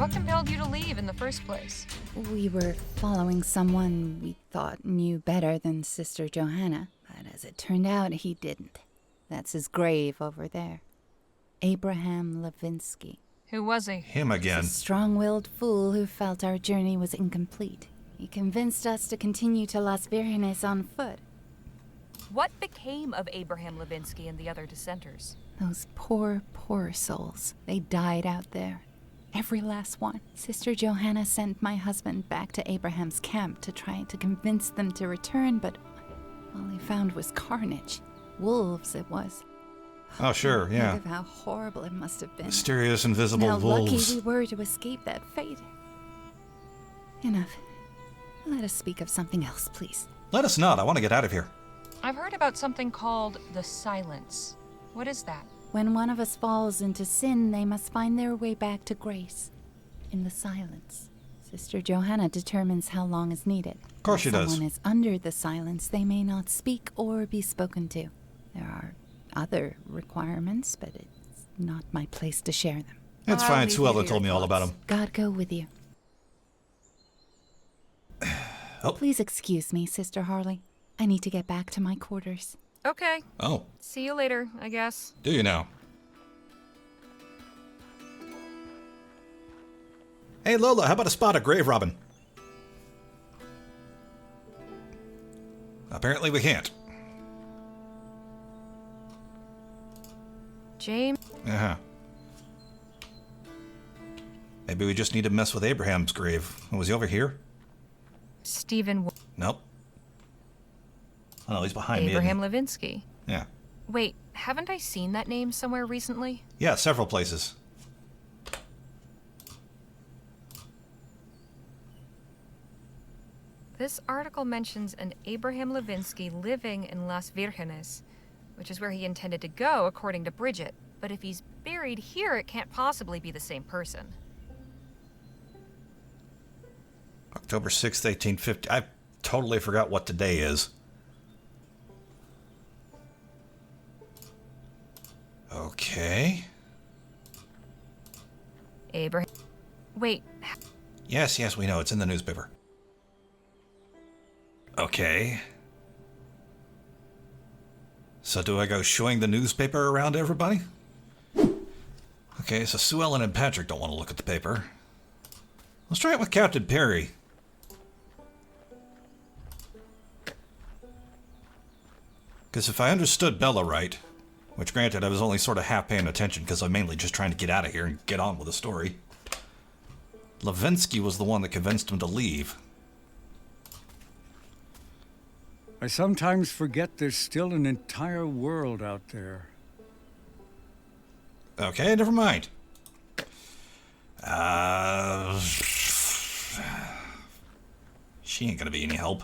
What compelled you to leave in the first place? We were following someone we thought knew better than Sister Johanna, but as it turned out, he didn't. That's his grave over there. Abraham Levinski. Who was he? Him again. A strong-willed fool who felt our journey was incomplete. He convinced us to continue to Las Virgenes on foot. What became of Abraham Levinski and the other dissenters? Those poor, poor souls. They died out there. Every last one. Sister Johanna sent my husband back to Abraham's camp to try to convince them to return, but all he found was carnage. Wolves, it was. Oh, sure, yeah. Think of how horrible it must have been. Mysterious, invisible how wolves. Lucky we were to escape that fate. Enough. Let us speak of something else, please. Let us not. I want to get out of here. I've heard about something called the Silence. What is that? When one of us falls into sin, they must find their way back to grace. In the silence. Sister Johanna determines how long is needed. Of course she does. If someone is under the silence, they may not speak or be spoken to. There are other requirements, but it's not my place to share them. It's fine. Suella told me all about him. God go with you. Oh. Please excuse me, Sister Harley. I need to get back to my quarters. Okay. Oh. See you later, I guess. Do you now? Hey, Lola, how about a spot of grave robin? Apparently we can't. James? Uh-huh. Maybe we just need to mess with Abraham's grave. Was he over here? Stephen... Nope. Oh, no, he's behind Abraham me. Levinski. Yeah. Wait, haven't I seen that name somewhere recently? Yeah, several places. This article mentions an Abraham Levinski living in Las Virgenes, which is where he intended to go, according to Bridget. But if he's buried here, it can't possibly be the same person. October 6th, 1850. I totally forgot what today is. Okay. Abraham... Wait, Yes, we know. It's in the newspaper. Okay. So do I go showing the newspaper around to everybody? Okay, so Sue Ellen and Patrick don't want to look at the paper. Let's try it with Captain Perry. Because if I understood Bella right, which granted I was only sort of half paying attention because I'm mainly just trying to get out of here and get on with the story, Levinski was the one that convinced him to leave. I sometimes forget there's still an entire world out there. Okay, never mind. She ain't gonna be any help.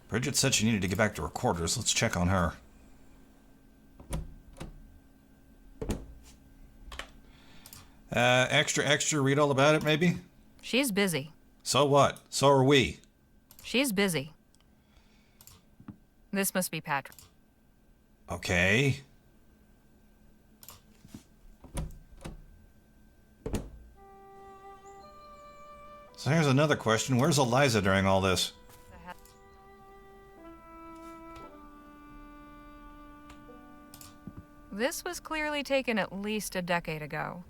Bridget said she needed to get back to her quarters. Let's check on her. Extra, read all about it, maybe? she's busy. So what? So are we. She's busy. This must be Patrick. Okay. So here's another question. Where's Eliza during all this? This was clearly taken at least a decade ago.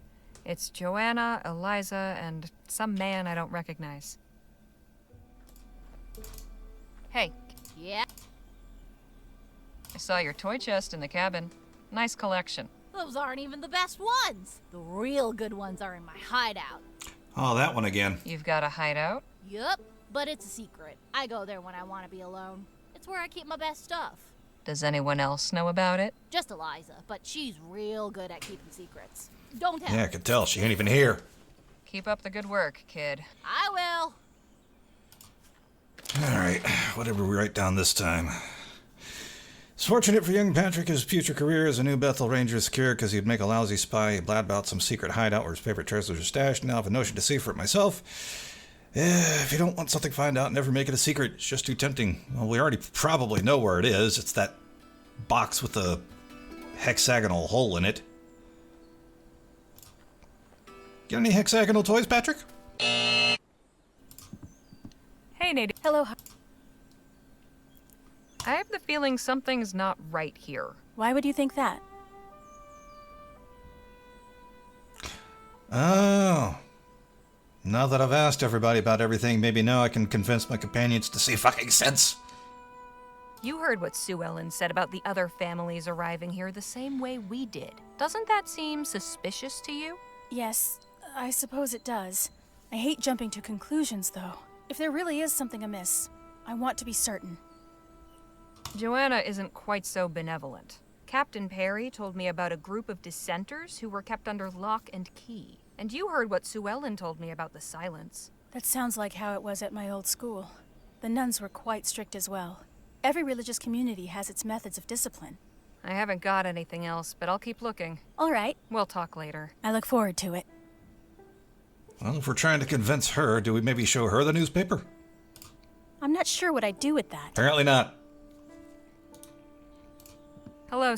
It's Joanna, Eliza, and some man I don't recognize. Hey. Yeah? I saw your toy chest in the cabin. Nice collection. Those aren't even the best ones. The real good ones are in my hideout. Oh, that one again. You've got a hideout? Yup, but it's a secret. I go there when I want to be alone. It's where I keep my best stuff. Does anyone else know about it? Just Eliza, but she's real good at keeping secrets. Don't tell. Yeah, I could tell. She ain't even here. Keep up the good work, kid. I will. Alright, whatever we write down this time. It's fortunate for young Patrick his future career as a new Bethel Ranger is secure because he'd make a lousy spy. He blabbed about some secret hideout where his favorite treasures are stashed. Now I have a notion to see for it myself. If you don't want something to find out, never make it a secret. It's just too tempting. Well, we already probably know where it is. It's that box with the hexagonal hole in it. Get any hexagonal toys, Patrick? Hey, Nate. Hello. I have the feeling something's not right here. Why would you think that? Oh. Now that I've asked everybody about everything, maybe now I can convince my companions to see fucking sense. You heard what Sue Ellen said about the other families arriving here the same way we did. Doesn't that seem suspicious to you? Yes, I suppose it does. I hate jumping to conclusions, though. If there really is something amiss, I want to be certain. Joanna isn't quite so benevolent. Captain Perry told me about a group of dissenters who were kept under lock and key. And you heard what Sue Ellen told me about the silence. That sounds like how it was at my old school. The nuns were quite strict as well. Every religious community has its methods of discipline. I haven't got anything else, but I'll keep looking. All right. We'll talk later. I look forward to it. Well, if we're trying to convince her, do we maybe show her the newspaper? I'm not sure what I'd do with that. Apparently not. Hello.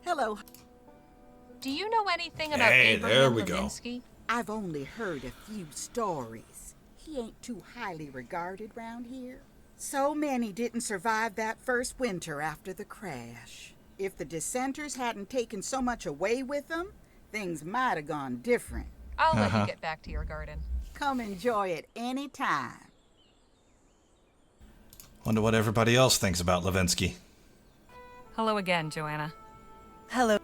Hello. Do you know anything about Hey, Abraham there we go. Levinski? I've only heard a few stories. He ain't too highly regarded round here. So many didn't survive that first winter after the crash. If the dissenters hadn't taken so much away with them, things might have gone different. I'll let you get back to your garden. Come enjoy it any time. Wonder what everybody else thinks about Levinski. Hello again, Joanna. Hello.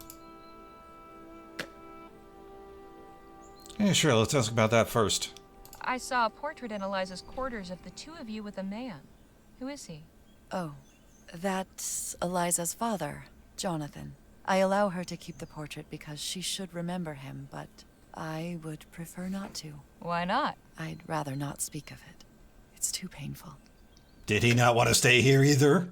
Yeah, sure, let's ask about that first. I saw a portrait in Eliza's quarters of the two of you with a man. Who is he? Oh, that's Eliza's father, Jonathan. I allow her to keep the portrait because she should remember him, but I would prefer not to. Why not? I'd rather not speak of it. It's too painful. Did he not want to stay here either?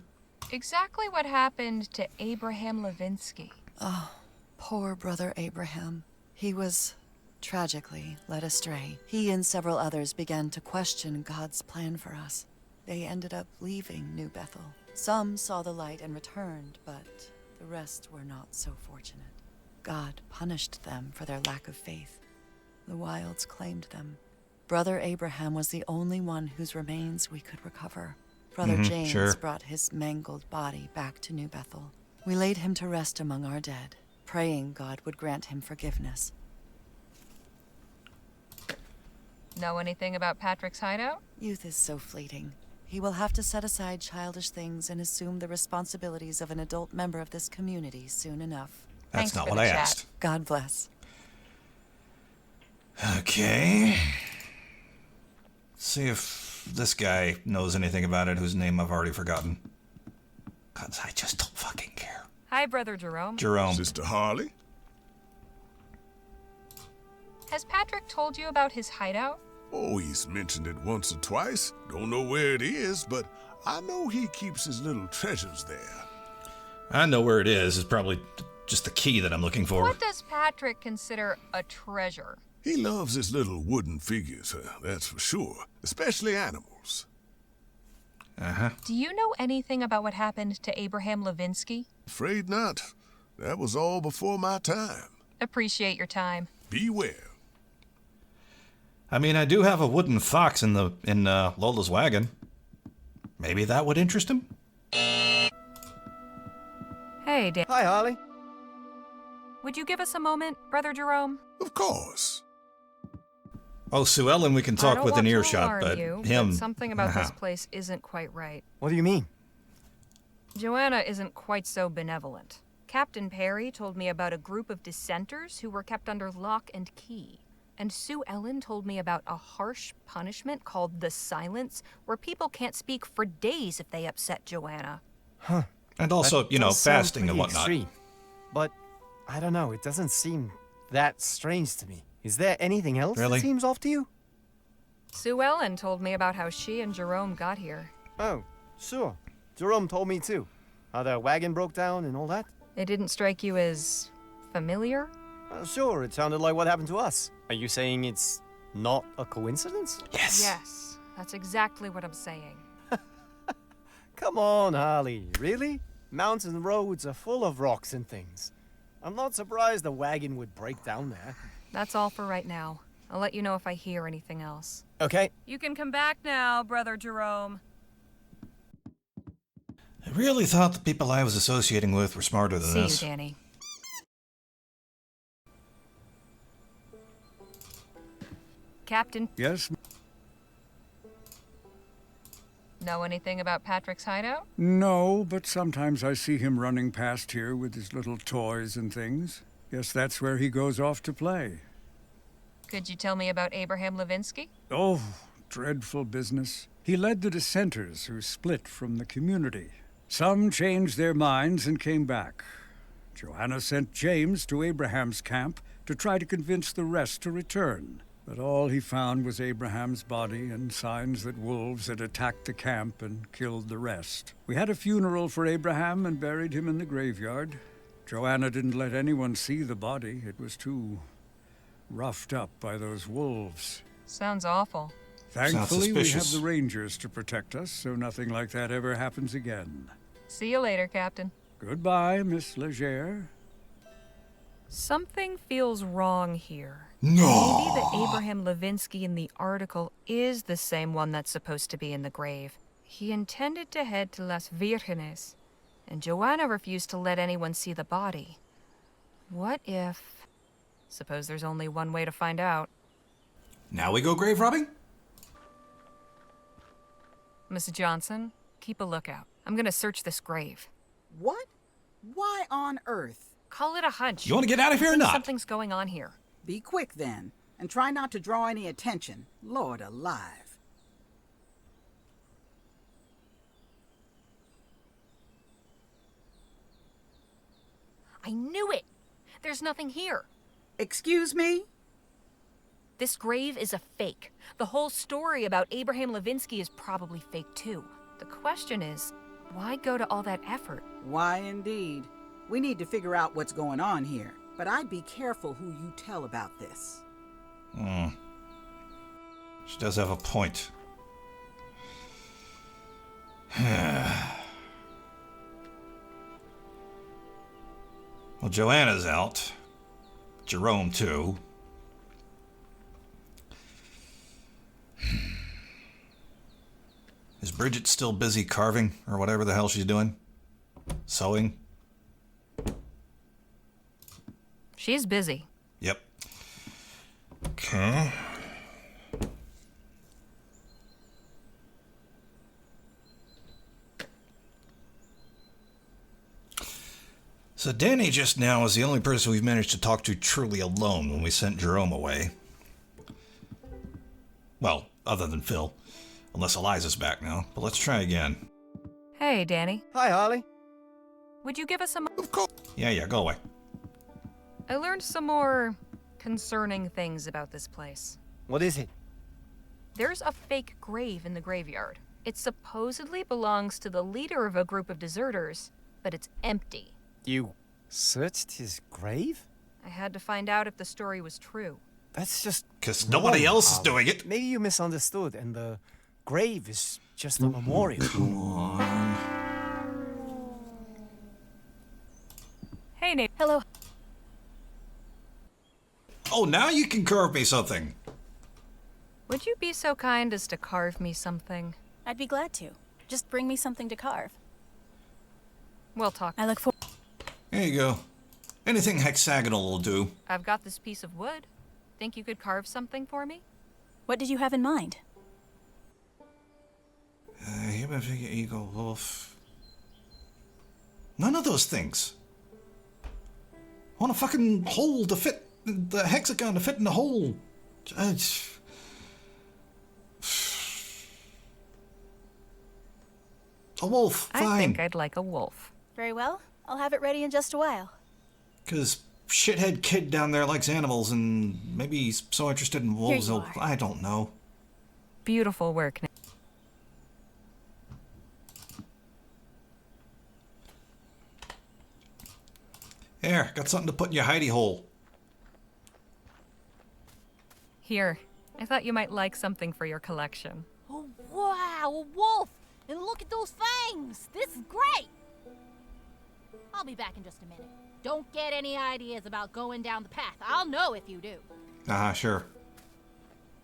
Exactly what happened to Abraham Levinski. Oh, poor brother Abraham. He was tragically led astray. He and several others began to question God's plan for us. They ended up leaving New Bethel. Some saw the light and returned, but the rest were not so fortunate. God punished them for their lack of faith. The wilds claimed them. Brother Abraham was the only one whose remains we could recover. Brother James sure. brought his mangled body back to New Bethel. We laid him to rest among our dead, praying God would grant him forgiveness. Know anything about Patrick's hideout? Youth is so fleeting. He will have to set aside childish things and assume the responsibilities of an adult member of this community soon enough. That's Thanks not for what the I chat. asked. God bless. Okay. See if this guy knows anything about it whose name I've already forgotten. Cause I just don't fucking care. Hi, Brother Jerome. Jerome. Sister Harley? Has Patrick told you about his hideout? Oh, he's mentioned it once or twice. Don't know where it is, but I know he keeps his little treasures there. I know where it is. It's probably just the key that I'm looking for. What does Patrick consider a treasure? He loves his little wooden figures, that's for sure. Especially animals. Uh-huh. Do you know anything about what happened to Abraham Levinski? Afraid not. That was all before my time. Appreciate your time. Beware. I mean, I do have a wooden fox in Lola's wagon. Maybe that would interest him? Hey, Dan. Hi, Harley. Would you give us a moment, Brother Jerome? Of course. Oh, Sue Ellen we can I talk don't with want an to earshot, alarm but you, him... but something about this Uh-huh. place isn't quite right. What do you mean? Joanna isn't quite so benevolent. Captain Perry told me about a group of dissenters who were kept under lock and key. And Sue Ellen told me about a harsh punishment called the silence, where people can't speak for days if they upset Joanna. Huh. And also, That you know, does sound fasting and pretty whatnot. extreme. But I don't know, it doesn't seem that strange to me. Is there anything else Really? that seems off to you? Sue Ellen told me about how she and Jerome got here. Oh, sure. Jerome told me too. How their wagon broke down and all that. It didn't strike you as familiar? Sure, it sounded like what happened to us. Are you saying it's not a coincidence? Yes. Yes, that's exactly what I'm saying. Come on, Harley. Really? Mountain roads are full of rocks and things. I'm not surprised the wagon would break down there. That's all for right now. I'll let you know if I hear anything else. Okay. You can come back now, Brother Jerome. I really thought the people I was associating with were smarter than See this. you, Danny. Captain, Yes? know anything about Patrick's hideout? No, but sometimes I see him running past here with his little toys and things. Guess that's where he goes off to play. Could you tell me about Abraham Levinski? Oh, dreadful business. He led the dissenters who split from the community. Some changed their minds and came back. Johanna sent James to Abraham's camp to try to convince the rest to return. But all he found was Abraham's body and signs that wolves had attacked the camp and killed the rest. We had a funeral for Abraham and buried him in the graveyard. Joanna didn't let anyone see the body. It was too roughed up by those wolves. Sounds awful. Thankfully, we have suspicious. the Rangers to protect us, so nothing like that ever happens again. See you later, Captain. Goodbye, Miss Legere. Something feels wrong here. No! Maybe the Abraham Levinski in the article is the same one that's supposed to be in the grave. He intended to head to Las Virgenes, and Joanna refused to let anyone see the body. What if... Suppose there's only one way to find out. Now we go grave robbing? Miss Johnson, keep a lookout. I'm gonna search this grave. What? Why on earth? Call it a hunch. You want to get out of here or Think not? Something's going on here. Be quick then, and try not to draw any attention. Lord alive. I knew it! There's nothing here. Excuse me? This grave is a fake. The whole story about Abraham Levinski is probably fake too. The question is, why go to all that effort? Why indeed. We need to figure out what's going on here, but I'd be careful who you tell about this. She does have a point. Well, Joanna's out. Jerome, too. Is Bridget still busy carving, or whatever the hell she's doing? Sewing? She's busy. Yep. Okay. So Danny just now is the only person we've managed to talk to truly alone when we sent Jerome away. Well, other than Phil. Unless Eliza's back now. But let's try again. Hey, Danny. Hi, Harley. Would you give us some... Yeah, go away. I learned some more concerning things about this place. What is it? There's a fake grave in the graveyard. It supposedly belongs to the leader of a group of deserters, but it's empty. You searched his grave? I had to find out if the story was true. That's just... Because nobody wrong, else is Harley. doing it. Maybe you misunderstood, and the grave is just a memorial. Come on. Hey, Nate. Hello. Oh, now you can carve me something. Would you be so kind as to carve me something? I'd be glad to. Just bring me something to carve. We'll talk. I look for... Here you go. Anything hexagonal will do. I've got this piece of wood. Think you could carve something for me? What did you have in mind? Human figure, eagle, wolf. None of those things. I want a fucking hole to fit, the hexagon to fit in the hole. A wolf, fine. I think I'd like a wolf. Very well. I'll have it ready in just a while. Because shithead kid down there likes animals and maybe he's so interested in wolves, you he'll, are. I don't know. Beautiful work, Nate. Here, got something to put in your hidey hole. Here, I thought you might like something for your collection. Oh, wow, a wolf! And look at those fangs! This is great! I'll be back in just a minute. Don't get any ideas about going down the path. I'll know if you do. Sure.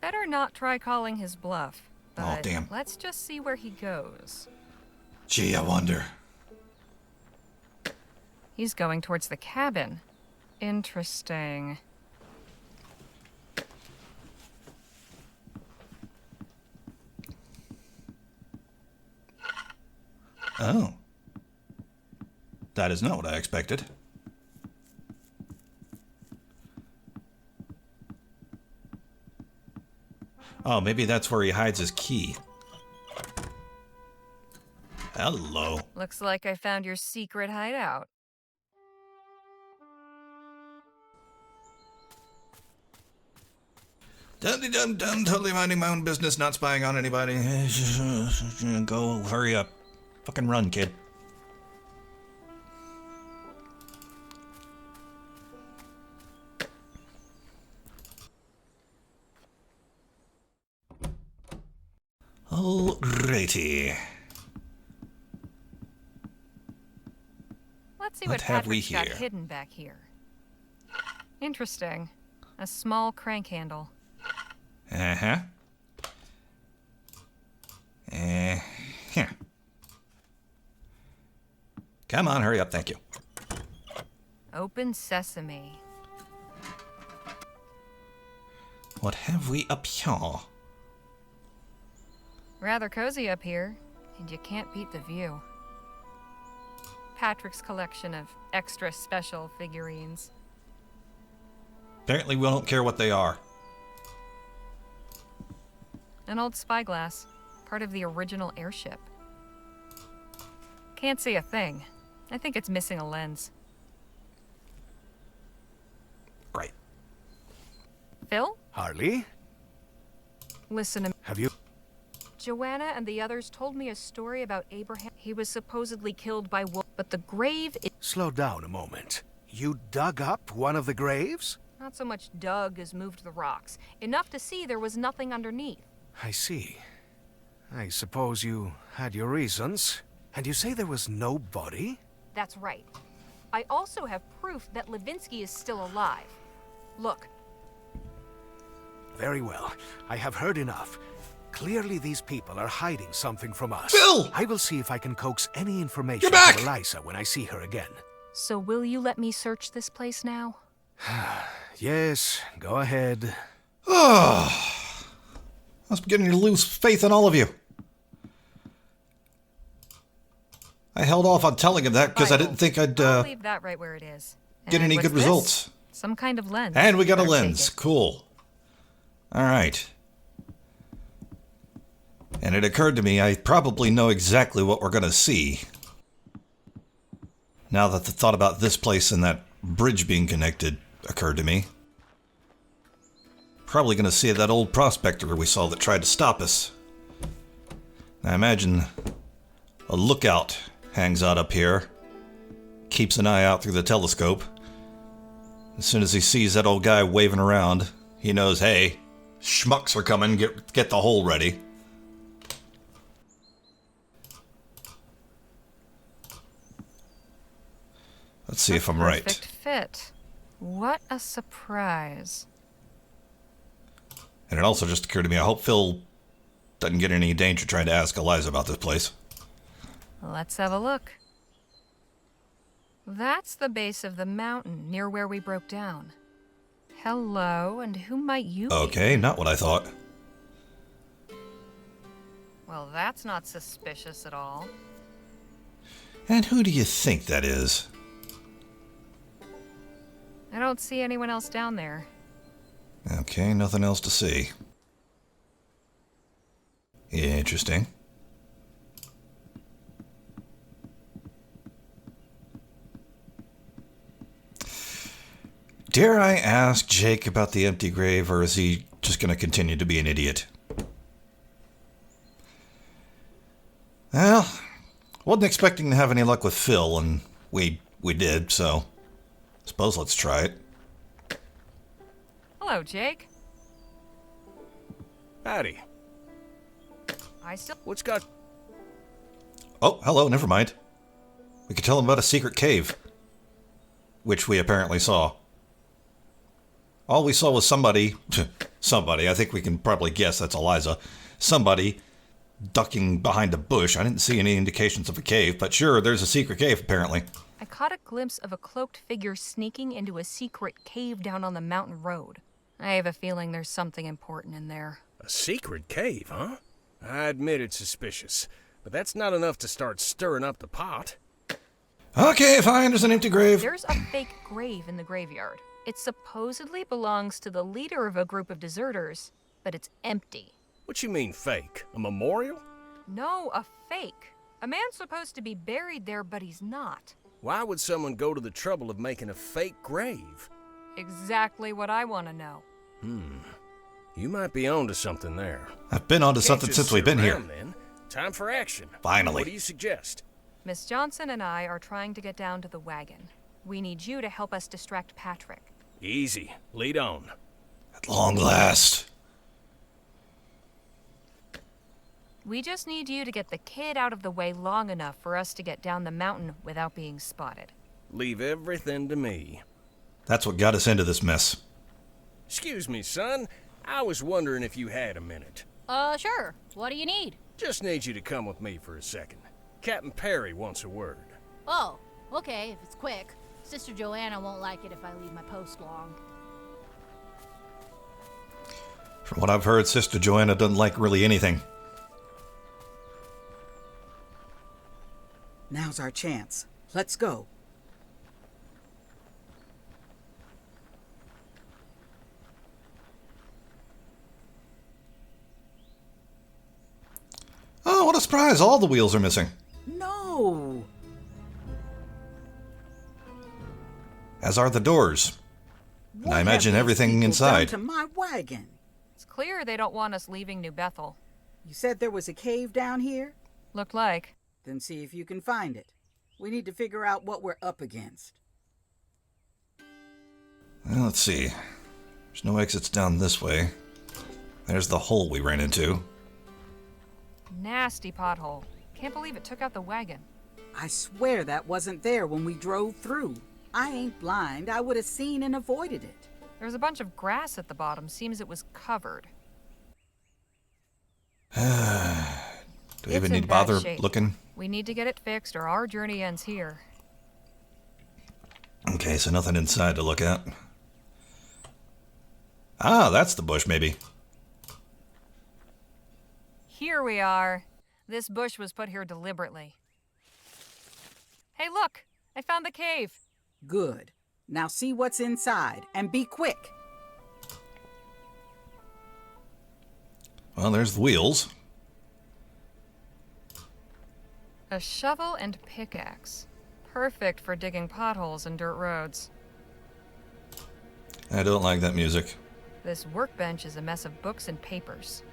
Better not try calling his bluff. Oh, But damn. let's just see where he goes. Gee, I wonder. He's going towards the cabin. Interesting. Oh. That is not what I expected. Oh, maybe that's where he hides his key. Hello. Looks like I found your secret hideout. Dum-de-dum-dum, totally minding my own business, not spying on anybody. Go, hurry up. Fucking run, kid. Alrighty. Let's see What what have we Patrick's got here? hidden back here. Interesting. A small crank handle. Uh-huh. Here. Come on, hurry up, thank you. Open sesame. What have we up here? Rather cozy up here, and you can't beat the view. Patrick's collection of extra special figurines. Apparently we don't care what they are. An old spyglass, part of the original airship. Can't see a thing. I think it's missing a lens. Right. Phil? Harley, Listen to me. have you... Joanna and the others told me a story about Abraham. He was supposedly killed by wolves, but the grave is Slow down a moment. You dug up one of the graves? not so much dug as moved the rocks. Enough to see there was nothing underneath. I see. I suppose you had your reasons. And you say there was no body? That's right. I also have proof that Levinski is still alive. Look, Very well. I have heard enough. Clearly these people are hiding something from us. Phil! I will see if I can coax any information You're back! from Eliza when I see her again. so will you let me search this place now? Yes, go ahead. Oh, I was beginning to lose faith in all of you. I held off on telling him that because I didn't think I'd I'll leave that right where it is. get And any what's good this? results. Some kind of lens. And we got a Better take lens. it. Cool. All right. And it occurred to me I probably know exactly what we're going to see. Now that the thought about this place and that bridge being connected occurred to me. Probably going to see that old prospector we saw that tried to stop us. I imagine a lookout hangs out up here. Keeps an eye out through the telescope. As soon as he sees that old guy waving around, he knows, hey, schmucks are coming, get the hole ready. Let's see if I'm right. Perfect fit. What a surprise. And it also just occurred to me, I hope Phil doesn't get in any danger trying to ask Eliza about this place. Let's have a look. That's the base of the mountain near where we broke down. Hello, and who might you be? Okay, not what I thought. Well, that's not suspicious at all. And who do you think that is? I don't see anyone else down there. Okay, nothing else to see. Interesting. Dare I ask Jake about the empty grave, or is he just going to continue to be an idiot? Well, wasn't expecting to have any luck with Phil, and we did, so suppose let's try it. Hello, Jake. Patty, I still... what's got... Oh, hello, never mind. We could tell him about a secret cave, which we apparently saw. All we saw was somebody, I think we can probably guess that's Eliza, somebody ducking behind a bush. I didn't see any indications of a cave, but sure, there's a secret cave apparently. I caught a glimpse of a cloaked figure sneaking into a secret cave down on the mountain road. I have a feeling there's something important in there. A secret cave, huh? I admit it's suspicious, but that's not enough to start stirring up the pot. Okay, fine, there's an empty grave. There's a fake grave in the graveyard. It supposedly belongs to the leader of a group of deserters, but it's empty. What you mean fake? A memorial? No, a fake. A man's supposed to be buried there, but he's not. Why would someone go to the trouble of making a fake grave? Exactly what I want to know. You might be onto something there. I've been onto something since we've been here. Then. Time for action. Finally. What do you suggest? Miss Johnson and I are trying to get down to the wagon. We need you to help us distract Patrick. Easy. Lead on. At long last. We just need you to get the kid out of the way long enough for us to get down the mountain without being spotted. Leave everything to me. That's what got us into this mess. Excuse me, son. I was wondering if you had a minute. Sure. What do you need? Just need you to come with me for a second. Captain Perry wants a word. Oh, okay, if it's quick. Sister Joanna won't like it if I leave my post long. From what I've heard, Sister Joanna doesn't like really anything. Now's our chance. Let's go. Oh, what a surprise. All the wheels are missing. No. As are the doors. And I What imagine have these everything people inside. done to my wagon? It's clear they don't want us leaving New Bethel. You said there was a cave down here? Looked like. Then see if you can find it. We need to figure out what we're up against. Well, let's see. There's no exits down this way. There's the hole we ran into. Nasty pothole. Can't believe it took out the wagon. I swear that wasn't there when we drove through. I ain't blind. I would have seen and avoided it. There's a bunch of grass at the bottom. Seems it was covered. Do we even It's need in to bad bother shape. looking? We need to get it fixed or our journey ends here. Okay, so nothing inside to look at. Ah, that's the bush, maybe. Here we are. This bush was put here deliberately. Hey, look! I found the cave. Good. Now see what's inside, and be quick. Well, there's the wheels. A shovel and pickaxe. Perfect for digging potholes and dirt roads. I don't like that music. This workbench is a mess of books and papers.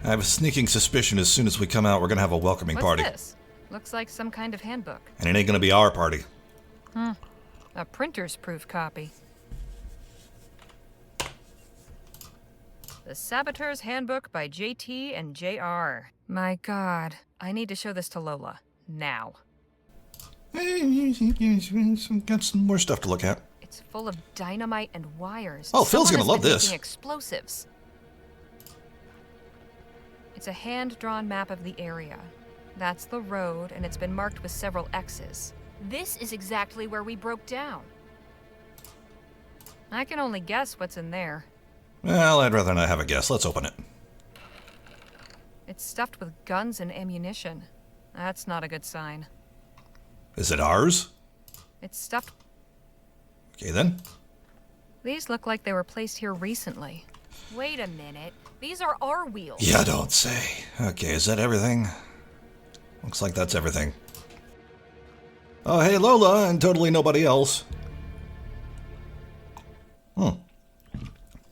I have a sneaking suspicion as soon as we come out, we're going to have a welcoming What's party. this? Looks like some kind of handbook. And it ain't going to be our party. A printer's proof copy. The Saboteur's Handbook by JT and JR. My God, I need to show this to Lola. Now. Got some more stuff to look at. It's full of dynamite and wires. Oh, Phil's Someone gonna has love been this. making explosives. It's a hand-drawn map of the area. That's the road, and it's been marked with several X's. This is exactly where we broke down. I can only guess what's in there. Well, I'd rather not have a guess. Let's open it. It's stuffed with guns and ammunition. That's not a good sign. Is it ours? It's stuffed. Okay, then. These look like they were placed here recently. Wait a minute. These are our wheels. Yeah, don't say. Okay, is that everything? Looks like that's everything. Oh, hey, Lola, and totally nobody else.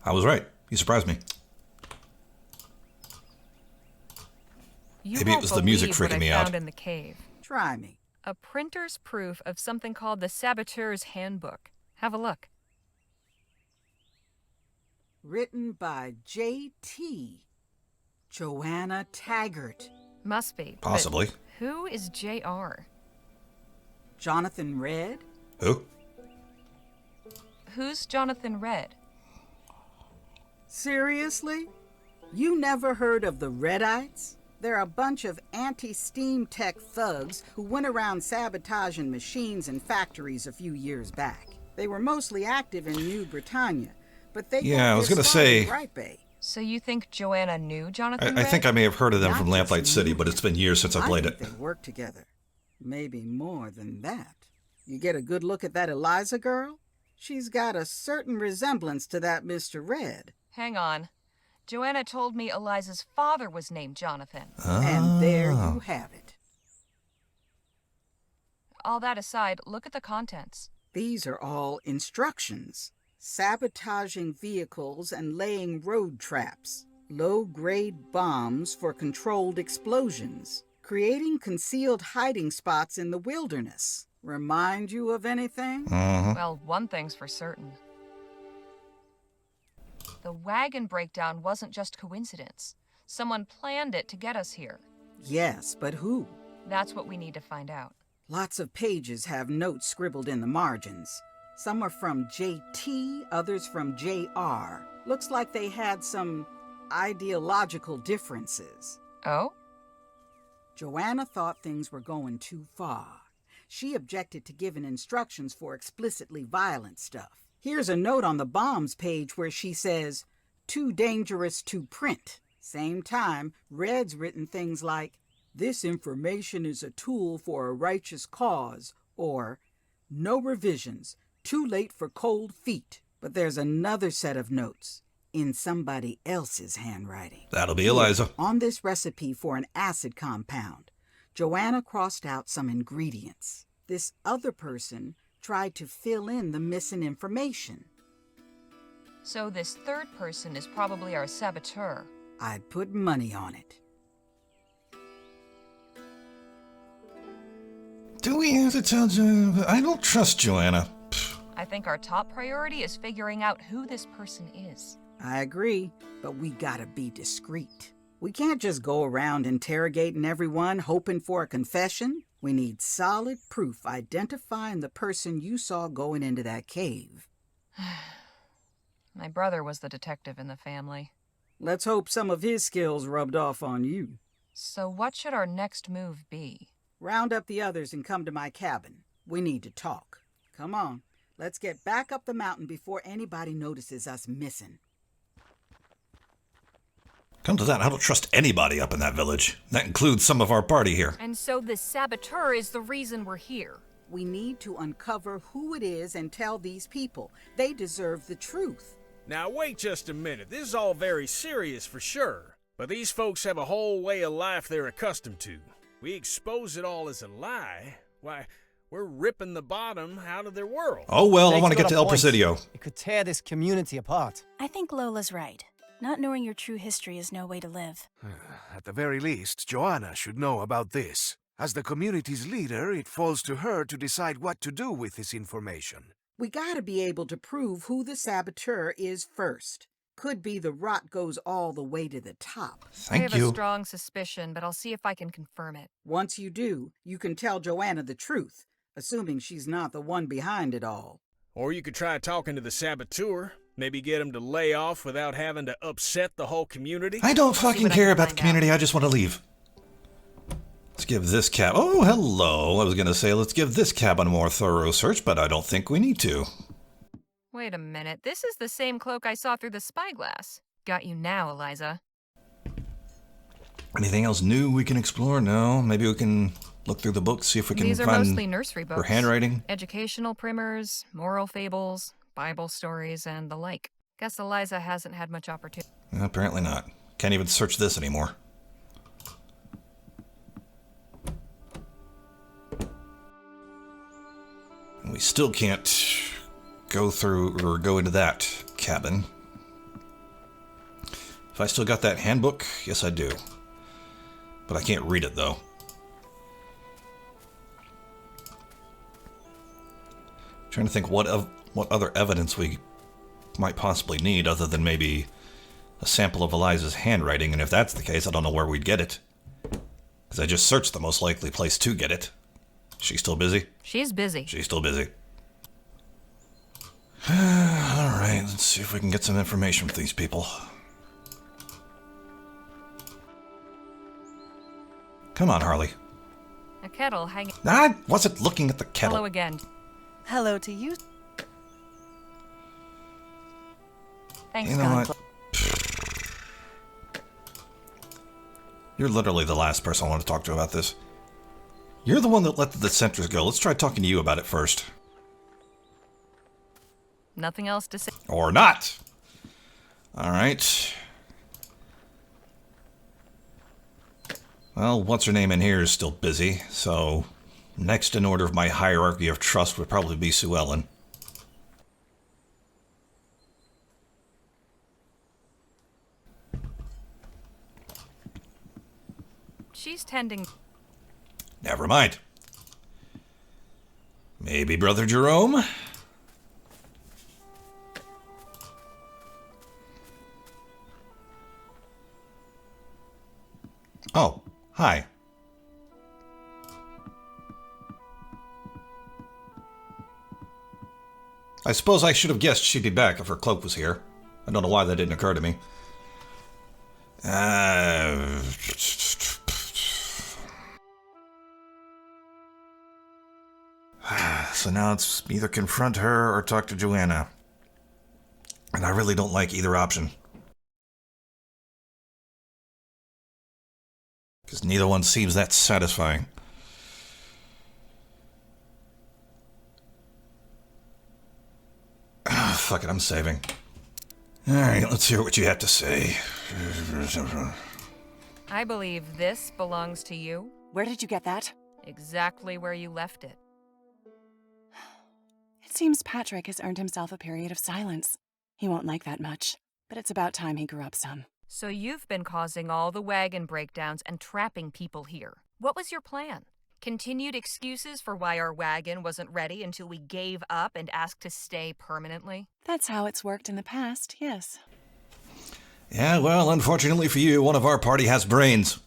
I was right. You surprised me. You Maybe it won't was the music believe what freaking me I out. found in the cave. Try me. A printer's proof of something called the Saboteur's Handbook. Have a look. Written by J.T. Joanna Taggart. Must be. but Possibly. Who is JR? Jonathan Red? Who? Who's Jonathan Red? Seriously? You never heard of the Redites? They're a bunch of anti-steam tech thugs who went around sabotaging machines and factories a few years back. They were mostly active in New Britannia, but they Yeah, I was gonna say. Bright Bay. So you think Joanna knew Jonathan I Red? think I may have heard of them Not from just Lamplight City, knew but it's been him. years since I played think it. They worked together. Maybe more than that. You get a good look at that Eliza girl? She's got a certain resemblance to that Mr. Red. Hang on. Joanna told me Eliza's father was named Jonathan. And there you have it. All that aside, look at the contents. These are all instructions. Sabotaging vehicles and laying road traps. Low-grade bombs for controlled explosions. Creating concealed hiding spots in the wilderness. Remind you of anything? Well, one thing's for certain. The wagon breakdown wasn't just coincidence. Someone planned it to get us here. Yes, but who? That's what we need to find out. Lots of pages have notes scribbled in the margins. Some are from JT, others from JR. Looks like they had some ideological differences. Oh? Joanna thought things were going too far. She objected to giving instructions for explicitly violent stuff. Here's a note on the bombs page where she says, "Too dangerous to print." Same time, Red's written things like, "This information is a tool for a righteous cause," or "No revisions, too late for cold feet." But there's another set of notes in somebody else's handwriting. That'll be Eliza. On this recipe for an acid compound, Joanna crossed out some ingredients. This other person tried to fill in the missing information. So this third person is probably our saboteur. I'd put money on it. Do we have to tell Joanna? I don't trust Joanna. I think our top priority is figuring out who this person is. I agree, but we gotta be discreet. We can't just go around interrogating everyone hoping for a confession. We need solid proof identifying the person you saw going into that cave. My brother was the detective in the family. Let's hope some of his skills rubbed off on you. So what should our next move be? Round up the others and come to my cabin. We need to talk. Come on, let's get back up the mountain before anybody notices us missing. Come to that, I don't trust anybody up in that village. That includes some of our party here. And so this saboteur is the reason we're here. We need to uncover who it is and tell these people. They deserve the truth. Now wait just a minute. This is all very serious for sure. But these folks have a whole way of life they're accustomed to. We expose it all as a lie. Why, we're ripping the bottom out of their world. Oh well, I Makes want to a get lot to of El points. Presidio. It could tear this community apart. I think Lola's right. Not knowing your true history is no way to live. At the very least, Joanna should know about this. As the community's leader, it falls to her to decide what to do with this information. We gotta be able to prove who the saboteur is first. Could be the rot goes all the way to the top. I Thank have you. a strong suspicion, but I'll see if I can confirm it. Once you do, you can tell Joanna the truth, assuming she's not the one behind it all. Or you could try talking to the saboteur. Maybe get him to lay off without having to upset the whole community. I don't fucking what I care can about the find community, I just want to leave. Let's give this cab... Oh, hello. I was going to say let's give this cabin a more thorough search, but I don't think we need to. Wait a minute, this is the same cloak I saw through the spyglass. Got you now, Eliza. Anything else new we can explore? No. Maybe we can look through the books, see if we can These are find mostly nursery books. her handwriting. Educational primers, moral fables, Bible stories, and the like. Guess Eliza hasn't had much opportunity. Apparently not. Can't even search this anymore. We still can't go through or go into that cabin. If I still got that handbook, yes I do. But I can't read it though. Trying to think what other evidence we might possibly need other than maybe a sample of Eliza's handwriting, and if that's the case, I don't know where we'd get it. Because I just searched the most likely place to get it. She's still busy? She's busy. She's still busy. Alright, let's see if we can get some information from these people. Come on, Harley. A kettle hanging. I wasn't looking at the kettle. Hello again. Hello to you. Thanks, You know God. what? You're literally the last person I want to talk to about this. You're the one that let the dissenters go. Let's try talking to you about it first. Nothing else to say. Or not. Alright. Well, what's-her-name in here is still busy, so next in order of my hierarchy of trust would probably be Sue Ellen. She's tending. Never mind. Maybe Brother Jerome? Oh, hi. I suppose I should have guessed she'd be back if her cloak was here. I don't know why that didn't occur to me. So now it's either confront her or talk to Joanna. And I really don't like either option. Because neither one seems that satisfying. Fuck it, I'm saving. Alright, let's hear what you have to say. I believe this belongs to you. Where did you get that? Exactly where you left it. It seems Patrick has earned himself a period of silence. He won't like that much, but it's about time he grew up some. So you've been causing all the wagon breakdowns and trapping people here. What was your plan? Continued excuses for why our wagon wasn't ready until we gave up and asked to stay permanently? That's how it's worked in the past, yes. Yeah, well, unfortunately for you, one of our party has brains.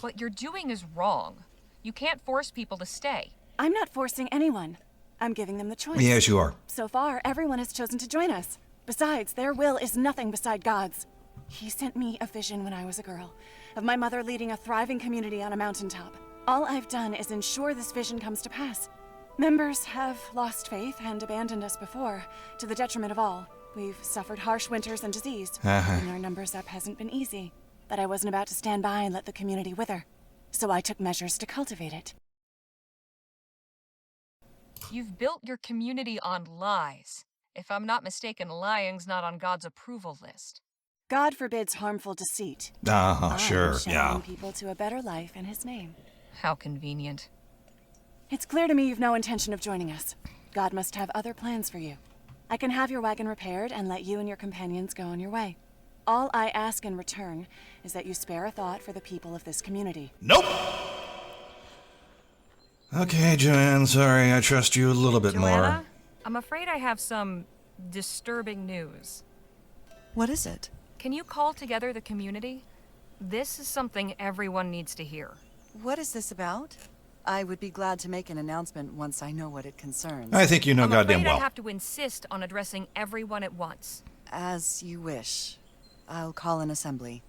What you're doing is wrong. You can't force people to stay. I'm not forcing anyone. I'm giving them the choice. Yes, you are. So far, everyone has chosen to join us. Besides, their will is nothing beside God's. He sent me a vision when I was a girl, of my mother leading a thriving community on a mountaintop. All I've done is ensure this vision comes to pass. Members have lost faith and abandoned us before, to the detriment of all. We've suffered harsh winters and disease. Bringing our numbers up hasn't been easy. But I wasn't about to stand by and let the community wither. So I took measures to cultivate it. You've built your community on lies. If I'm not mistaken, lying's not on God's approval list. God forbids harmful deceit. Sure, yeah. Showing people to a better life in his name. How convenient. It's clear to me you've no intention of joining us. God must have other plans for you. I can have your wagon repaired and let you and your companions go on your way. All I ask in return is that you spare a thought for the people of this community. Nope! Okay, Joanne, sorry, I trust you a little bit Joanna, more. I'm afraid I have some disturbing news. What is it? Can you call together the community? This is something everyone needs to hear. What is this about? I would be glad to make an announcement once I know what it concerns. I think you know goddamn I'm afraid well. I have to insist on addressing everyone at once. As you wish. I'll call an assembly.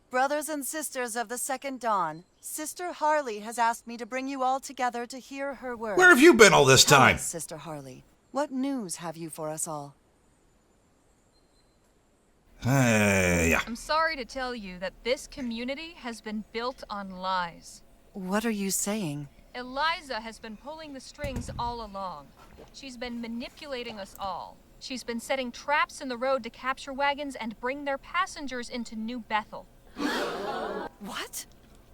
Brothers and sisters of the Second Dawn, Sister Harley has asked me to bring you all together to hear her words. Where have you been all this Tell time? us, Sister Harley, what news have you for us all? Yeah. I'm sorry to tell you that this community has been built on lies. What are you saying? Eliza has been pulling the strings all along. She's been manipulating us all. She's been setting traps in the road to capture wagons and bring their passengers into New Bethel. What?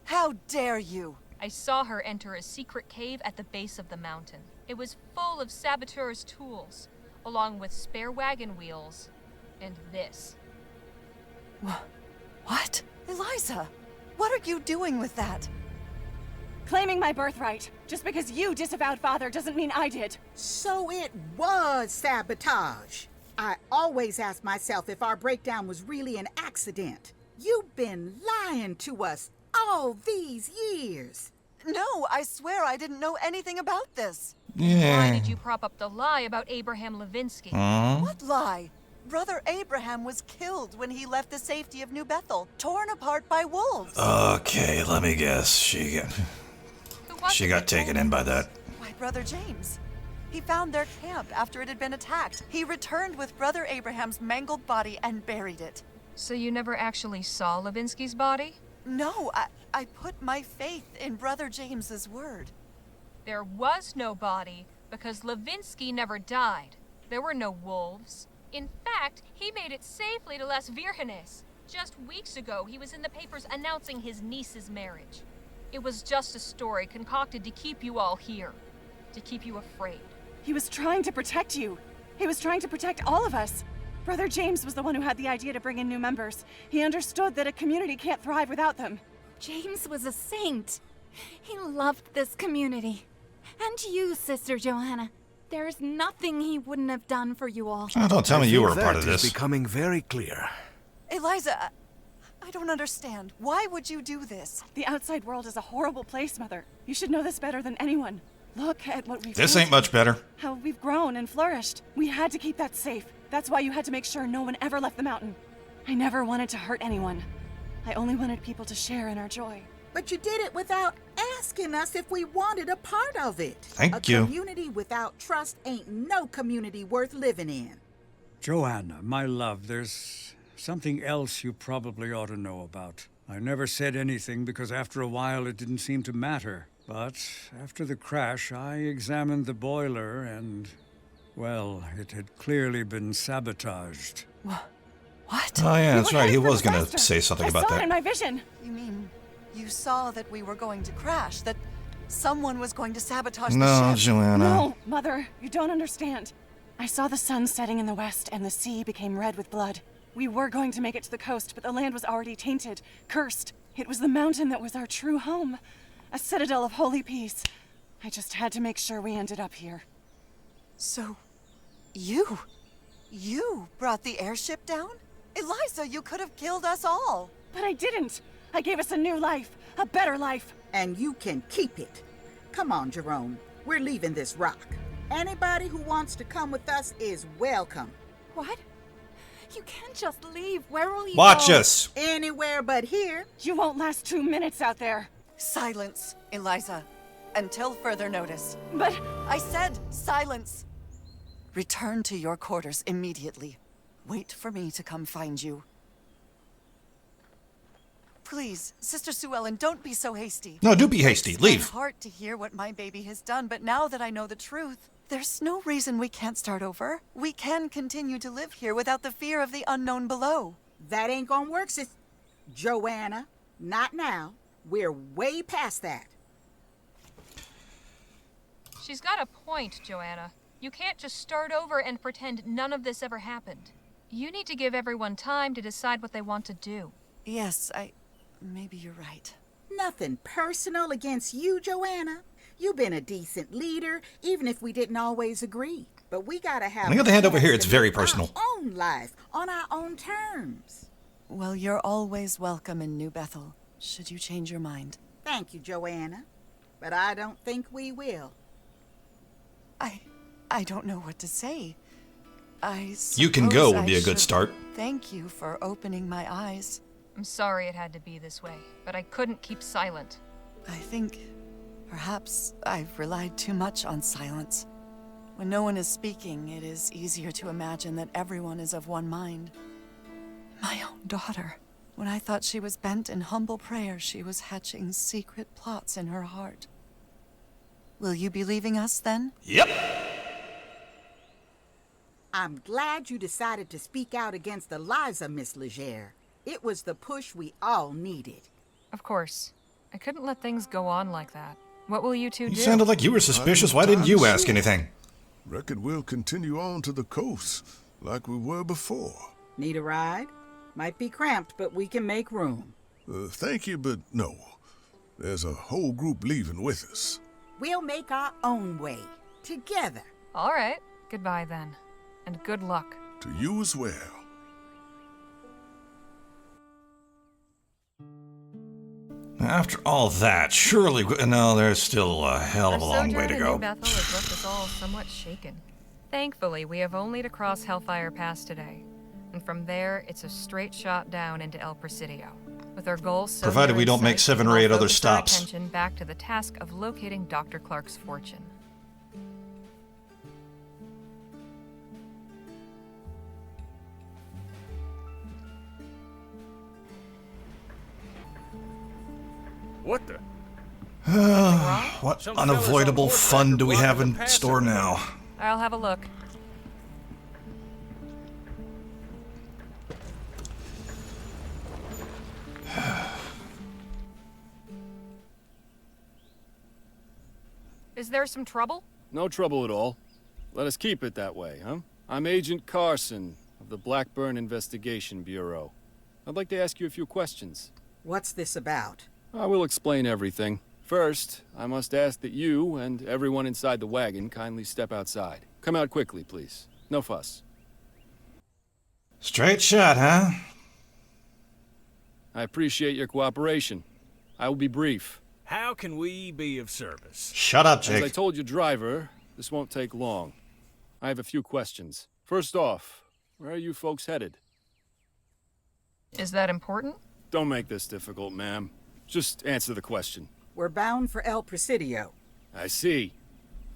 How dare you? I saw her enter a secret cave at the base of the mountain. It was full of saboteurs' tools, along with spare wagon wheels, and this. What? Eliza, what are you doing with that? Claiming my birthright. Just because you disavowed Father doesn't mean I did. So it was sabotage. I always ask myself if our breakdown was really an accident. You've been lying to us all these years. No, I swear I didn't know anything about this. Yeah. Why did you prop up the lie about Abraham Levinski? What lie? Brother Abraham was killed when he left the safety of New Bethel, torn apart by wolves. Okay, let me guess. She got taken in by that. Why, Brother James. He found their camp after it had been attacked. He returned with Brother Abraham's mangled body and buried it. So you never actually saw Levinski's body? No, I put my faith in Brother James's word. There was no body because Levinski never died. There were no wolves. In fact, he made it safely to Las Virgenes. Just weeks ago, he was in the papers announcing his niece's marriage. It was just a story concocted to keep you all here, to keep you afraid. He was trying to protect you. He was trying to protect all of us. Brother James was the one who had the idea to bring in new members. He understood that a community can't thrive without them. James was a saint. He loved this community. And you, Sister Johanna. There's nothing he wouldn't have done for you all. Oh, don't tell me you were a part of That this. is becoming very clear. Eliza, I don't understand. Why would you do this? The outside world is a horrible place, Mother. You should know this better than anyone. Look at what we've This built. ain't much better. How we've grown and flourished. We had to keep that safe. That's why you had to make sure no one ever left the mountain. I never wanted to hurt anyone. I only wanted people to share in our joy. But you did it without asking us if we wanted a part of it. Thank you. A community without trust ain't no community worth living in. Joanna, my love, there's something else you probably ought to know about. I never said anything because after a while it didn't seem to matter. But after the crash, I examined the boiler and, well, it had clearly been sabotaged. What? Oh, yeah, that's We were right. He headed for was going to disaster. say something I about saw it in that. my vision. You mean you saw that we were going to crash, that someone was going to sabotage the No, ship? Joanna. No, Mother, you don't understand. I saw the sun setting in the west and the sea became red with blood. We were going to make it to the coast, but the land was already tainted, cursed. It was the mountain that was our true home, a citadel of holy peace. I just had to make sure we ended up here. So, you brought the airship down? Eliza, you could have killed us all. But I didn't. I gave us a new life, a better life. And you can keep it. Come on, Jerome. We're leaving this rock. Anybody who wants to come with us is welcome. What? You can't just leave. Where will you Watch go? us. Anywhere but here. You won't last 2 minutes out there. Silence, Eliza, until further notice. But I said silence. Return to your quarters immediately. Wait for me to come find you. Please, Sister Sue Ellen, don't be so hasty. No, do be hasty. It's Leave. my heart to hear what my baby has done, but now that I know the truth, there's no reason we can't start over. We can continue to live here without the fear of the unknown below. That ain't gonna work, sis. Joanna, not now. We're way past that. She's got a point, Joanna. You can't just start over and pretend none of this ever happened. You need to give everyone time to decide what they want to do. Yes, maybe you're right. Nothing personal against you, Joanna. You've been a decent leader, even if we didn't always agree. But we gotta have. I got the hand over here. chance It's to very live our personal. own life on our own terms. Well, you're always welcome in New Bethel, should you change your mind. Thank you, Joanna. But I don't think we will. I don't know what to say. You can go would be a I good should start. Thank you for opening my eyes. I'm sorry it had to be this way, but I couldn't keep silent. I think perhaps I've relied too much on silence. When no one is speaking, it is easier to imagine that everyone is of one mind. My own daughter. When I thought she was bent in humble prayer, she was hatching secret plots in her heart. Will you be leaving us then? Yep. I'm glad you decided to speak out against Eliza, Miss Legere. It was the push we all needed. Of course. I couldn't let things go on like that. What will you two You do? sounded like you were suspicious. Why didn't you ask anything? Reckon we'll continue on to the coast, like we were before. Need a ride? Might be cramped, but we can make room. Thank you, but no. There's a whole group leaving with us. We'll make our own way, together. All right. Goodbye then. And good luck. To you as well. After all that, surely... No, there's still a hell of a long way to Our sojourn in go. New Bethel has left us all somewhat shaken. Thankfully, we have only to cross Hellfire Pass today. And from there, it's a straight shot down into El Presidio. With our goals so Provided near we in don't make sight, 7 or we'll 8 other focus our stops. attention back to the task of locating Dr. Clark's fortune. What the? What Some unavoidable fellas on fun horseback do are we have blocking in the store passage. now? I'll have a look. Is there some trouble? No trouble at all. Let us keep it that way, huh? I'm Agent Carson of the Blackburn Investigation Bureau. I'd like to ask you a few questions. What's this about? I will explain everything. First, I must ask that you and everyone inside the wagon kindly step outside. Come out quickly, please. No fuss. Straight shot, huh? I appreciate your cooperation. I will be brief. How can we be of service? Shut up, As I Jake. told your driver, this won't take long. I have a few questions. First off, where are you folks headed? Is that important? Don't make this difficult, ma'am. Just answer the question. We're bound for El Presidio. I see.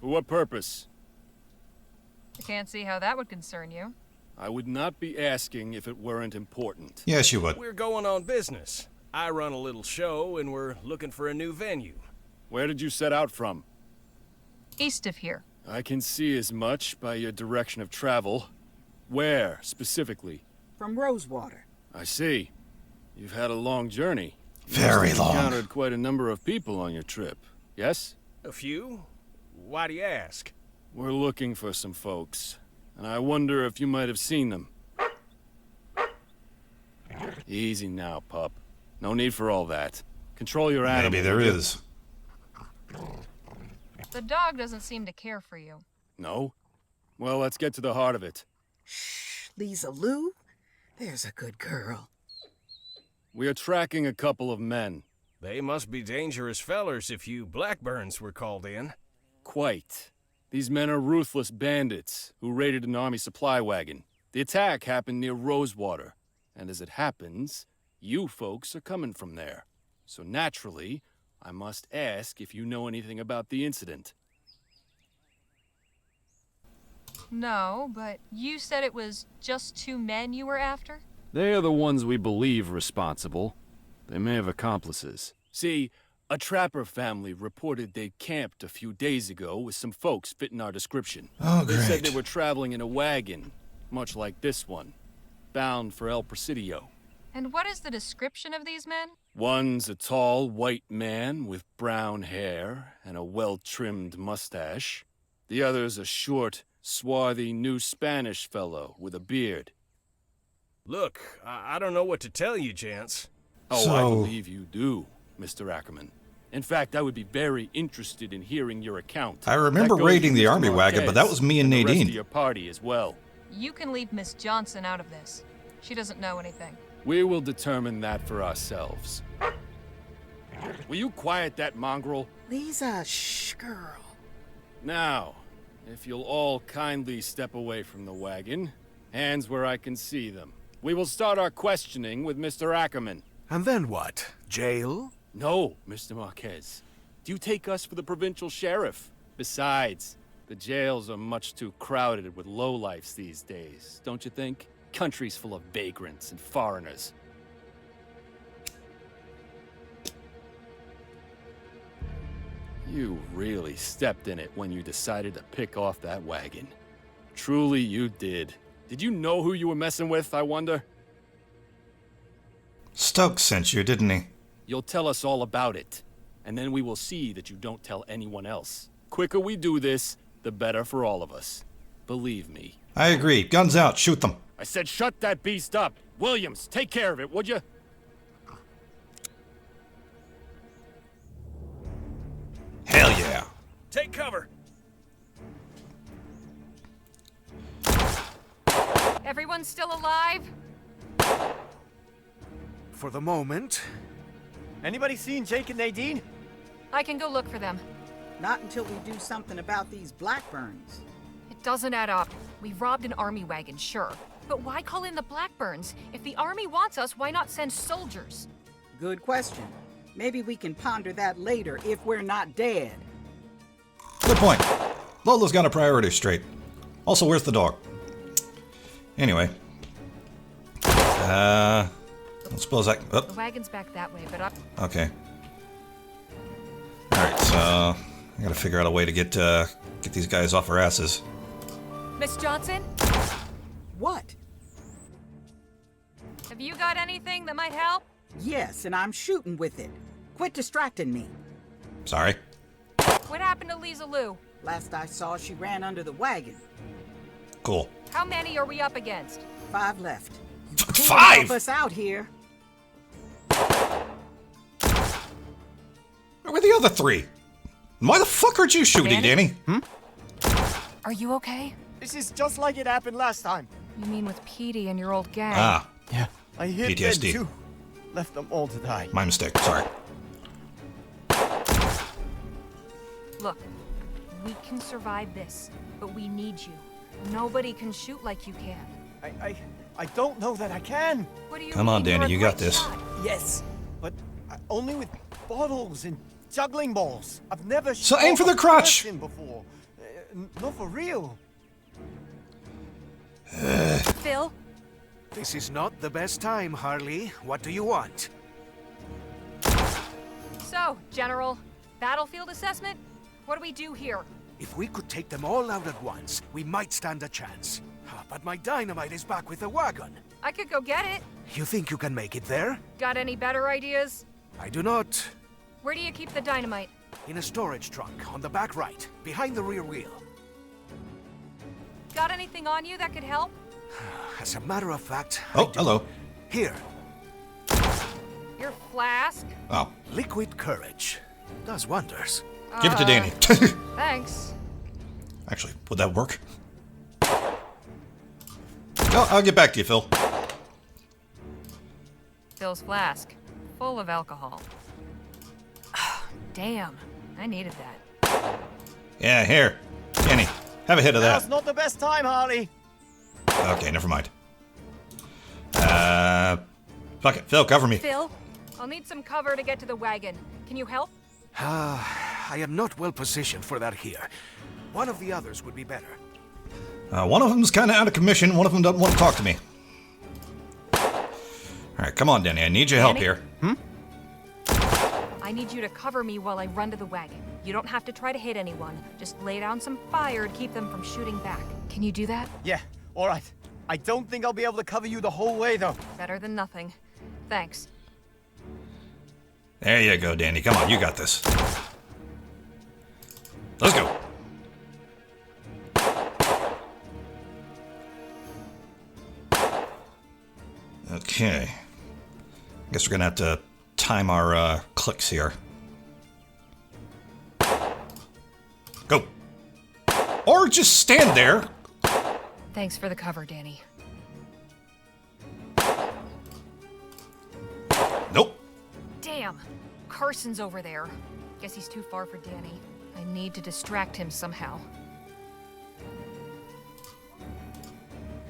For what purpose? I can't see how that would concern you. I would not be asking if it weren't important. Yes, you would. We're going on business. I run a little show, and we're looking for a new venue. Where did you set out from? East of here. I can see as much by your direction of travel. Where, specifically? From Rosewater. I see. You've had a long journey. Very You've long. encountered quite a number of people on your trip, yes? A few? Why do you ask? We're looking for some folks, and I wonder if you might have seen them. Easy now, pup. No need for all that. Control your animal. Maybe there will you? is. The dog doesn't seem to care for you. No? Well, let's get to the heart of it. Shh, Lisa Lou. There's a good girl. We are tracking a couple of men. They must be dangerous fellers if you Blackburns were called in. Quite. These men are ruthless bandits who raided an army supply wagon. The attack happened near Rosewater, and as it happens, you folks are coming from there. So naturally, I must ask if you know anything about the incident. No, but you said it was just 2 men you were after? They are the ones we believe responsible. They may have accomplices. See, a trapper family reported they camped a few days ago with some folks fitting our description. Oh, They said great. they were traveling in a wagon, much like this one, bound for El Presidio. And what is the description of these men? One's a tall white man with brown hair and a well-trimmed mustache. The other's a short, swarthy New Spanish fellow with a beard. Look, I don't know what to tell you, gents. Oh, So- I believe you do, Mr. Ackerman. In fact, I would be very interested in hearing your account. I remember That goes raiding for the Mr. army wagon, but that was me and the rest Nadine. of your party as well. You can leave Miss Johnson out of this. She doesn't know anything. We will determine that for ourselves. Will you quiet that mongrel? Lisa, shh, girl. Now, if you'll all kindly step away from the wagon, hands where I can see them. We will start our questioning with Mr. Ackerman. And then what? Jail? No, Mr. Marquez. Do you take us for the provincial sheriff? Besides, the jails are much too crowded with lowlifes these days, don't you think? Countries full of vagrants and foreigners. You really stepped in it when you decided to pick off that wagon. Truly you did. Did you know who you were messing with, I wonder? Stokes sent you, didn't he? You'll tell us all about it, and then we will see that you don't tell anyone else. Quicker we do this, the better for all of us. Believe me. I agree. Guns out. Shoot them. I said shut that beast up. Williams, take care of it, would you? Hell yeah. Take cover. Everyone's still alive? For the moment. Anybody seen Jake and Nadine? I can go look for them. Not until we do something about these Blackburns. It doesn't add up. We robbed an army wagon, sure. But why call in the Blackburns? If the army wants us, why not send soldiers? Good question. Maybe we can ponder that later if we're not dead. Good point. Lola's got a priority straight. Also, where's the dog? Anyway. I suppose I... Oh. The wagon's back that way, but up. Okay. Alright, so... I gotta figure out a way to get these guys off our asses. Miss Johnson? What? Have you got anything that might help? Yes, and I'm shooting with it. Quit distracting me. Sorry. What happened to Lisa Lou? Last I saw, she ran under the wagon. Cool. How many are we up against? 5 left. You can't 5? help us out here. Where were the other 3? Why the fuck aren't you shooting, Danny? Are you okay? This is just like it happened last time. You mean with Petey and your old gang? Ah. Yeah, I hit them PTSD. too. Left them all to die. My mistake. Sorry. Look, we can survive this, but we need you. Nobody can shoot like you can. I don't know that I can. What do you Come mean? on, Danny, You're a you got great this. shot. Yes, but only with bottles and juggling balls. I've never So shot aim for the a crotch. person before. Not for real. Phil? This is not the best time, Harley. What do you want? So, General, battlefield assessment? What do we do here? If we could take them all out at once, we might stand a chance. But my dynamite is back with the wagon. I could go get it. You think you can make it there? Got any better ideas? I do not. Where do you keep the dynamite? In a storage trunk, on the back right, behind the rear wheel. Got anything on you that could help? As a matter of fact... Oh, hello. Here. Your flask? Oh. Liquid courage. Does wonders. Give it to Danny. Thanks. Actually, would that work? No, I'll get back to you, Phil. Phil's flask. Full of alcohol. Damn. I needed that. Yeah, here. Danny, have a hit of Now's that. not the best time, Harley. Okay, never mind. Fuck it. Phil, cover me. Phil, I'll need some cover to get to the wagon. Can you help? I am not well positioned for that here. One of the others would be better. One of them's kind of out of commission. One of them doesn't want to talk to me. Alright, come on, Danny. I need your help Danny? here. I need you to cover me while I run to the wagon. You don't have to try to hit anyone. Just lay down some fire to keep them from shooting back. Can you do that? Yeah, all right. I don't think I'll be able to cover you the whole way, though. Better than nothing. Thanks. There you go, Danny. Come on, you got this. Let's go. Okay. Guess we're gonna have to time our clicks here. Go. Or just stand there. Thanks for the cover, Danny. Nope. Damn. Carson's over there. Guess he's too far for Danny. I need to distract him somehow.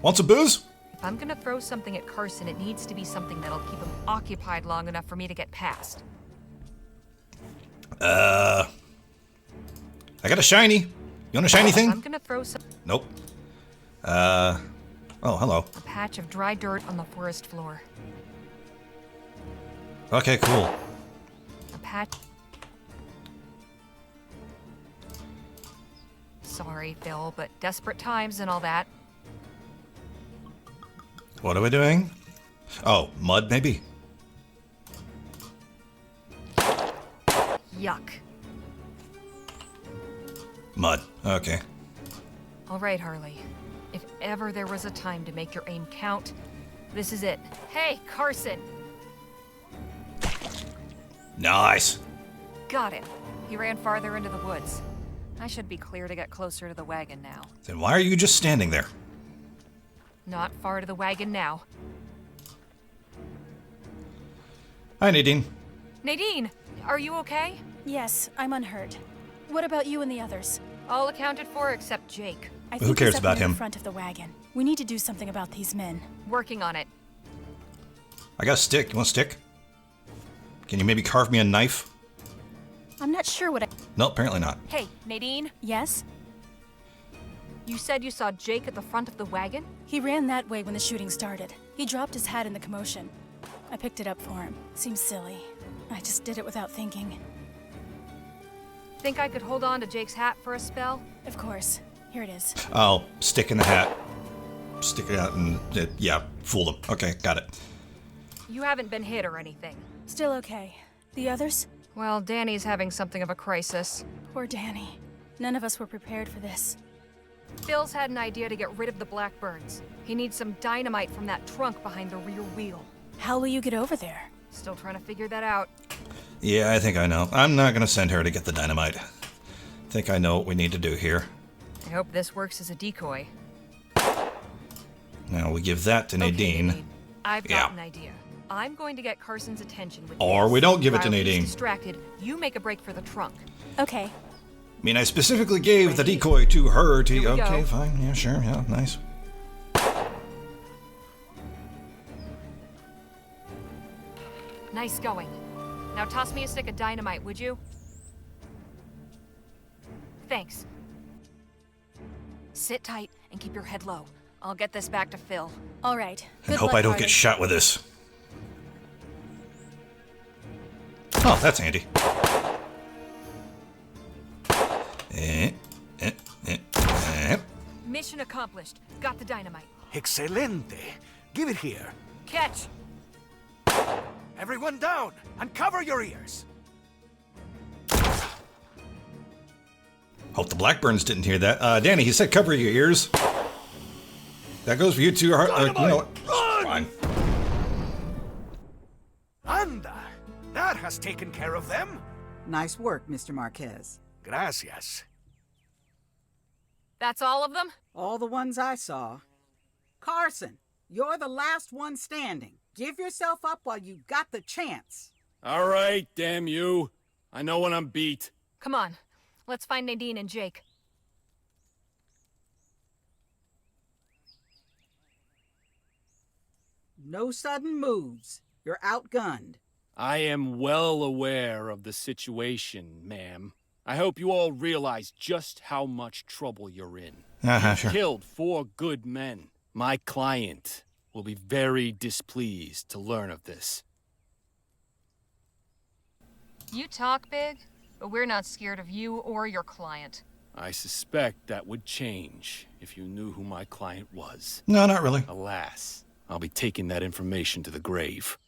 Want some booze? If I'm gonna throw something at Carson, it needs to be something that'll keep him occupied long enough for me to get past. I got a shiny. You want a shiny thing? I'm gonna throw some... Nope. Oh, hello. A patch of dry dirt on the forest floor. Okay, cool. A patch... Sorry, Phil, but desperate times and all that. What are we doing? Oh, mud, maybe? Yuck. Mud. Okay. All right, Harley. If ever there was a time to make your aim count, this is it. Hey, Carson! Nice. Got him. He ran farther into the woods. I should be clear to get closer to the wagon now. Then why are you just standing there? Not far to the wagon now. Hi, Nadine. Nadine, are you okay? Yes, I'm unhurt. What about you and the others? All accounted for except Jake. I Who think cares he's up about near him? the front of the wagon. We need to do something about these men. Working on it. I got a stick. You want a stick? Can you maybe carve me a knife? I'm not sure what I... No, apparently not. Hey, Nadine? Yes? You said you saw Jake at the front of the wagon? He ran that way when the shooting started. He dropped his hat in the commotion. I picked it up for him. Seems silly. I just did it without thinking. Think I could hold on to Jake's hat for a spell? Of course. Here it is. Oh, stick in the hat. Stick it out and, yeah, fool them. Okay, got it. You haven't been hit or anything. Still okay. The others? Well, Danny's having something of a crisis. Poor Danny. None of us were prepared for this. Phil's had an idea to get rid of the Blackburns. He needs some dynamite from that trunk behind the rear wheel. How will you get over there? Still trying to figure that out. Yeah, I think I know. I'm not gonna send her to get the dynamite. I think I know what we need to do here. I hope this works as a decoy. Now we give that to Nadine. Okay, I've got an idea. I'm going to get Carson's attention with Or this. we don't give it to While he's Nadine. distracted, you make a break for the trunk. Okay. I mean, I specifically gave the decoy to her to... Here we Okay, go. fine. Yeah, sure. Yeah, nice. Nice going. Now toss me a stick of dynamite, would you? Thanks. Sit tight and keep your head low. I'll get this back to Phil. All right. And hope I don't get shot with this. Oh, that's handy. Mission accomplished. Got the dynamite. Excelente. Give it here. Catch! Everyone down and cover your ears. Hope the Blackburns didn't hear that. Danny, he said cover your ears. That goes for you too. You know what? Fine. Anda. That has taken care of them. Nice work, Mr. Marquez. Gracias. That's all of them? All the ones I saw. Carson, you're the last one standing. Give yourself up while you got the chance. All right, damn you. I know when I'm beat. Come on. Let's find Nadine and Jake. No sudden moves. You're outgunned. I am well aware of the situation, ma'am. I hope you all realize just how much trouble you're in. You Sure. killed 4 good men. My client will be very displeased to learn of this. You talk big, but we're not scared of you or your client. I suspect that would change if you knew who my client was. No, not really. Alas, I'll be taking that information to the grave.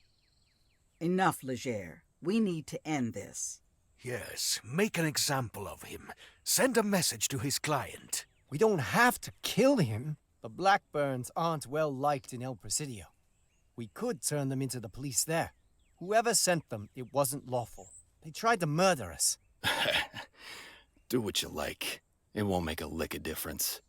Enough, Leger. We need to end this. Yes, make an example of him. Send a message to his client. We don't have to kill him. The Blackburns aren't well liked in El Presidio. We could turn them into the police there. Whoever sent them, it wasn't lawful. They tried to murder us. Do what you like. It won't make a lick of difference.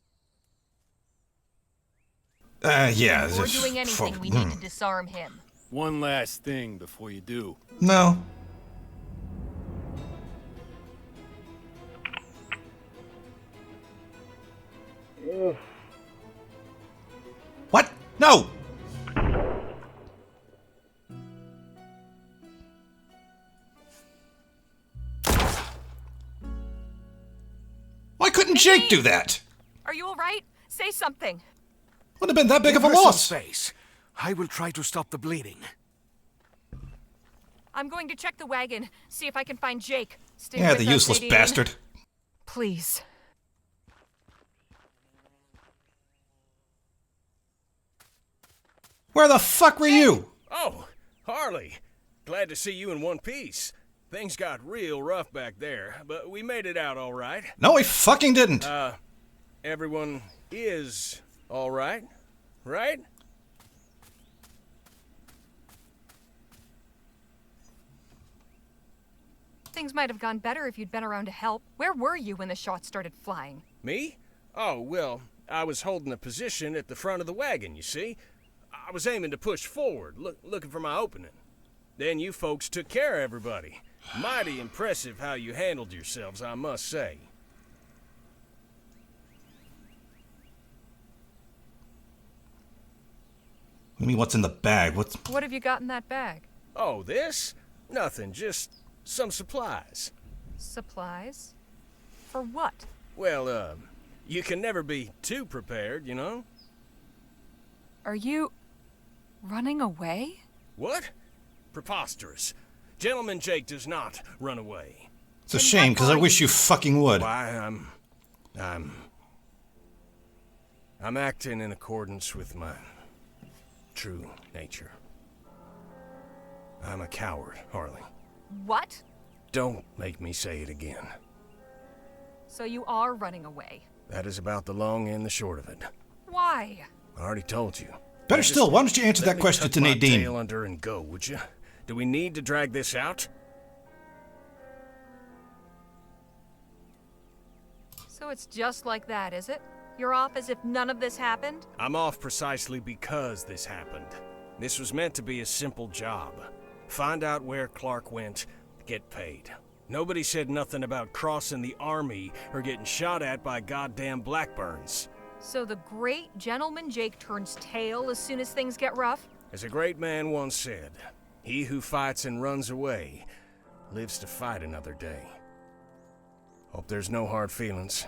Yeah. Before doing anything, we need to disarm him. One last thing before you do. No. What? No! Why couldn't Jake do that? Are you all right? Say something. Wouldn't have been that big of a Give her some loss. space. I will try to stop the bleeding. I'm going to check the wagon, see if I can find Jake. Stay Yeah, with the us, useless Nadine. bastard. Please. Where the fuck were you? Oh, Harley. Glad to see you in one piece. Things got real rough back there, but we made it out all right. No, we fucking didn't. Everyone is all right, right? Things might have gone better if you'd been around to help. Where were you when the shots started flying? Me? Oh, well, I was holding a position at the front of the wagon, you see. I was aiming to push forward, looking for my opening. Then you folks took care of everybody. Mighty impressive how you handled yourselves, I must say. I mean, what's in the bag? What have you got in that bag? Oh, this? Nothing, just some supplies. Supplies? For what? Well, you can never be too prepared, you know? Are you running away? What? Preposterous. Gentleman Jake does not run away. It's a shame, because I wish you fucking would. Why, I'm acting in accordance with my true nature. I'm a coward, Harley. What? Don't make me say it again. So you are running away? That is about the long and the short of it. Why? I already told you. Better still, why don't you answer that question to Nadine? Let me tuck my tail under and go, would you? Do we need to drag this out? So it's just like that, is it? You're off as if none of this happened? I'm off precisely because this happened. This was meant to be a simple job. Find out where Clark went, get paid. Nobody said nothing about crossing the army or getting shot at by goddamn Blackburns. So the great gentleman Jake turns tail as soon as things get rough? As a great man once said, he who fights and runs away lives to fight another day. Hope there's no hard feelings.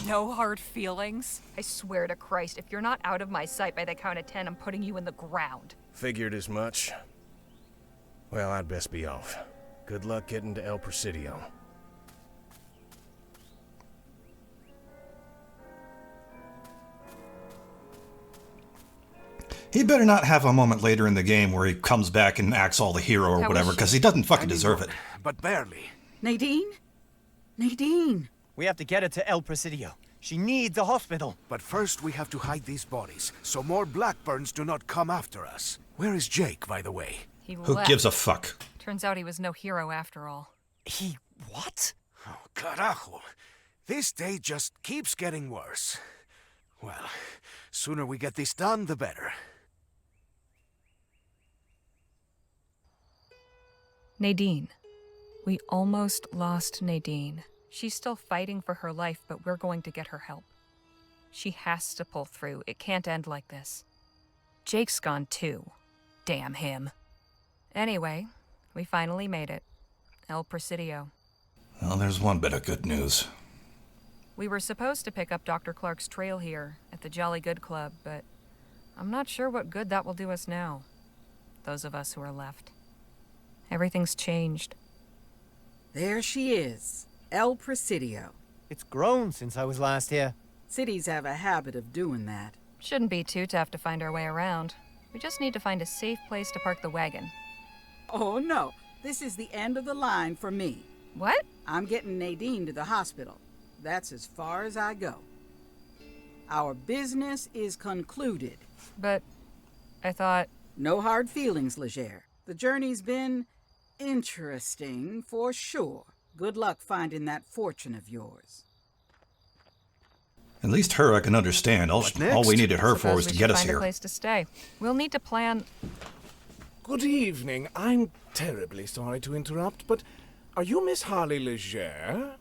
No hard feelings? I swear to Christ, if you're not out of my sight by the count of 10, I'm putting you in the ground. Figured as much. Well, I'd best be off. Good luck getting to El Presidio. He better not have a moment later in the game where he comes back and acts all the hero or whatever, because he doesn't fucking deserve it. But barely. Nadine? Nadine! We have to get her to El Presidio. She needs a hospital. But first we have to hide these bodies, so more Blackburns do not come after us. Where is Jake, by the way? Who gives a fuck? Turns out he was no hero after all. He what? Oh, carajo. This day just keeps getting worse. Well, sooner we get this done, the better. Nadine. We almost lost Nadine. She's still fighting for her life, but we're going to get her help. She has to pull through. It can't end like this. Jake's gone too. Damn him. Anyway, we finally made it. El Presidio. Well, there's one bit of good news. We were supposed to pick up Dr. Clark's trail here at the Jolly Good Club, but I'm not sure what good that will do us now. Those of us who are left. Everything's changed. There she is. El Presidio. It's grown since I was last here. Cities have a habit of doing that. Shouldn't be too tough to find our way around. We just need to find a safe place to park the wagon. Oh, no. This is the end of the line for me. What? I'm getting Nadine to the hospital. That's as far as I go. Our business is concluded. But I thought... No hard feelings, Leger. The journey's been interesting, for sure. Good luck finding that fortune of yours. At least her I can understand. All we needed her for was to get us find here. A place to stay. We'll need to plan... Good evening. I'm terribly sorry to interrupt, but are you Miss Harley Leger?